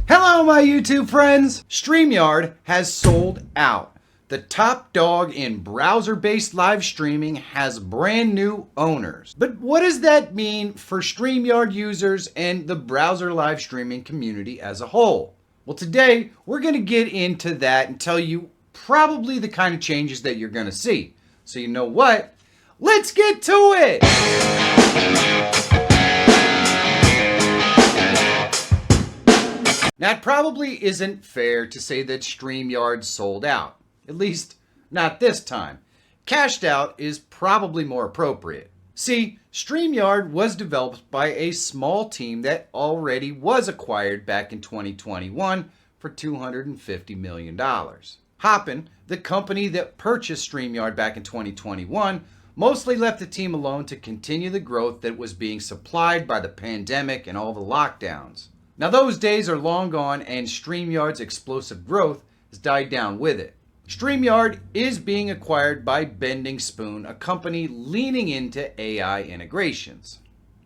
Hello, my YouTube friends! Streamyard has sold out. The top dog in browser-based live streaming has brand new owners. But what does that mean for Streamyard users and the browser live streaming community as a whole? Well, today we're going to get into that and tell you probably the kind of changes that you're going to see. So you know what? Let's get to it! Now, it probably isn't fair to say that Streamyard sold out. At least, not this time. Cashed out is probably more appropriate. See, Streamyard was developed by a small team that already was acquired back in 2021 for $250 million. Hopin, the company that purchased Streamyard back in 2021, mostly left the team alone to continue the growth that was being supplied by the pandemic and all the lockdowns. Now those days are long gone and Streamyard's explosive growth has died down with it. Streamyard is being acquired by Bending Spoon, a company leaning into AI integrations.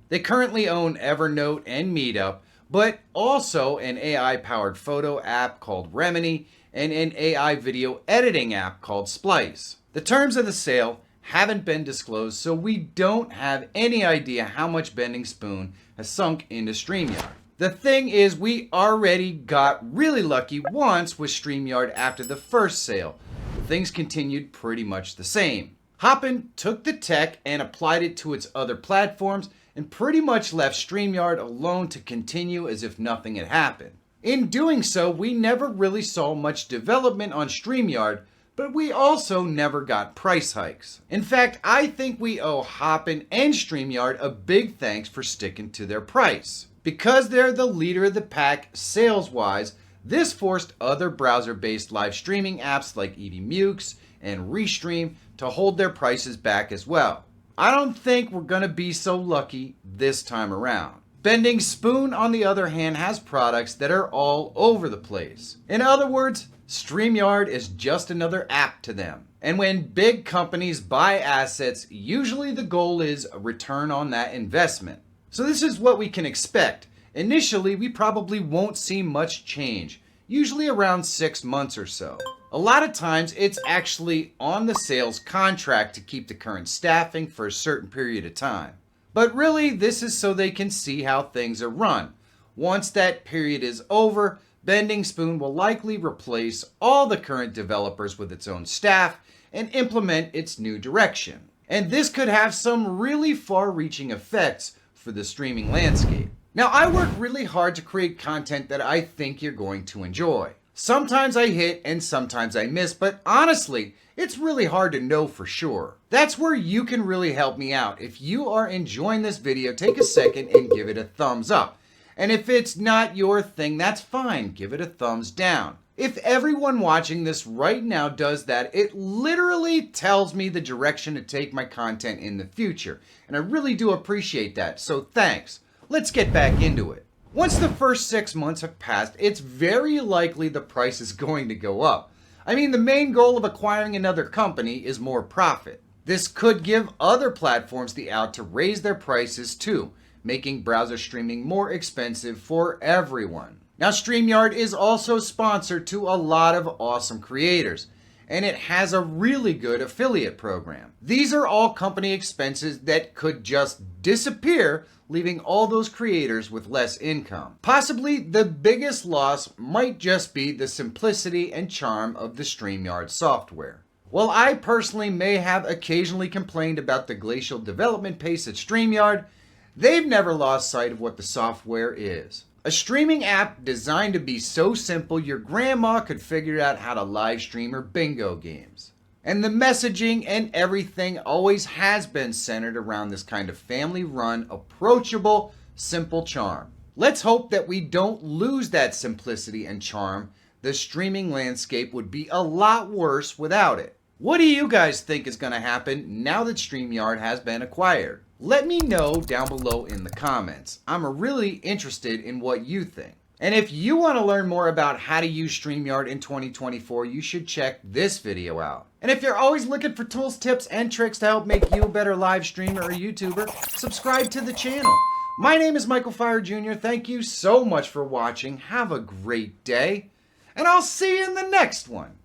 They currently own Evernote and Meetup, but also an AI-powered photo app called Remini and an AI video editing app called Splice. The terms of the sale haven't been disclosed, so we don't have any idea how much Bending Spoon has sunk into Streamyard. The thing is, we already got really lucky once with Streamyard after the first sale. Things continued pretty much the same. Hopin took the tech and applied it to its other platforms and pretty much left Streamyard alone to continue as if nothing had happened. In doing so, we never really saw much development on Streamyard, but we also never got price hikes. In fact, I think we owe Hopin and Streamyard a big thanks for sticking to their price. Because they're the leader of the pack sales-wise, this forced other browser-based live streaming apps like EDMukes and Restream to hold their prices back as well. I don't think we're going to be so lucky this time around. Bending Spoon, on the other hand, has products that are all over the place. In other words, Streamyard is just another app to them. And when big companies buy assets, usually the goal is a return on that investment. So this is what we can expect. Initially, we probably won't see much change, usually around 6 months or so. A lot of times, it's actually on the sales contract to keep the current staffing for a certain period of time. But really, this is so they can see how things are run. Once that period is over, Bending Spoon will likely replace all the current developers with its own staff and implement its new direction. And this could have some really far-reaching effects for the streaming landscape. Now, I work really hard to create content that I think you're going to enjoy. Sometimes I hit and sometimes I miss, but honestly, it's really hard to know for sure. That's where you can really help me out. If you are enjoying this video, take a second and give it a thumbs up. And if it's not your thing, that's fine. Give it a thumbs down. If everyone watching this right now does that, it literally tells me the direction to take my content in the future. And I really do appreciate that, so thanks. Let's get back into it. Once the first 6 months have passed, it's very likely the price is going to go up. I mean, the main goal of acquiring another company is more profit. This could give other platforms the out to raise their prices too, making browser streaming more expensive for everyone. Now, Streamyard is also sponsored to a lot of awesome creators, and it has a really good affiliate program. These are all company expenses that could just disappear, leaving all those creators with less income. Possibly the biggest loss might just be the simplicity and charm of the Streamyard software. While I personally may have occasionally complained about the glacial development pace at Streamyard, they've never lost sight of what the software is. A streaming app designed to be so simple your grandma could figure out how to live stream her bingo games. And the messaging and everything always has been centered around this kind of family-run, approachable, simple charm. Let's hope that we don't lose that simplicity and charm. The streaming landscape would be a lot worse without it. What do you guys think is going to happen now that Streamyard has been acquired? Let me know down below in the comments. I'm really interested in what you think. And if you want to learn more about how to use Streamyard in 2024, you should check this video out. And if you're always looking for tools, tips, and tricks to help make you a better live streamer or YouTuber, subscribe to the channel. My name is Michael Feyrer Jr. Thank you so much for watching. Have a great day, and I'll see you in the next one.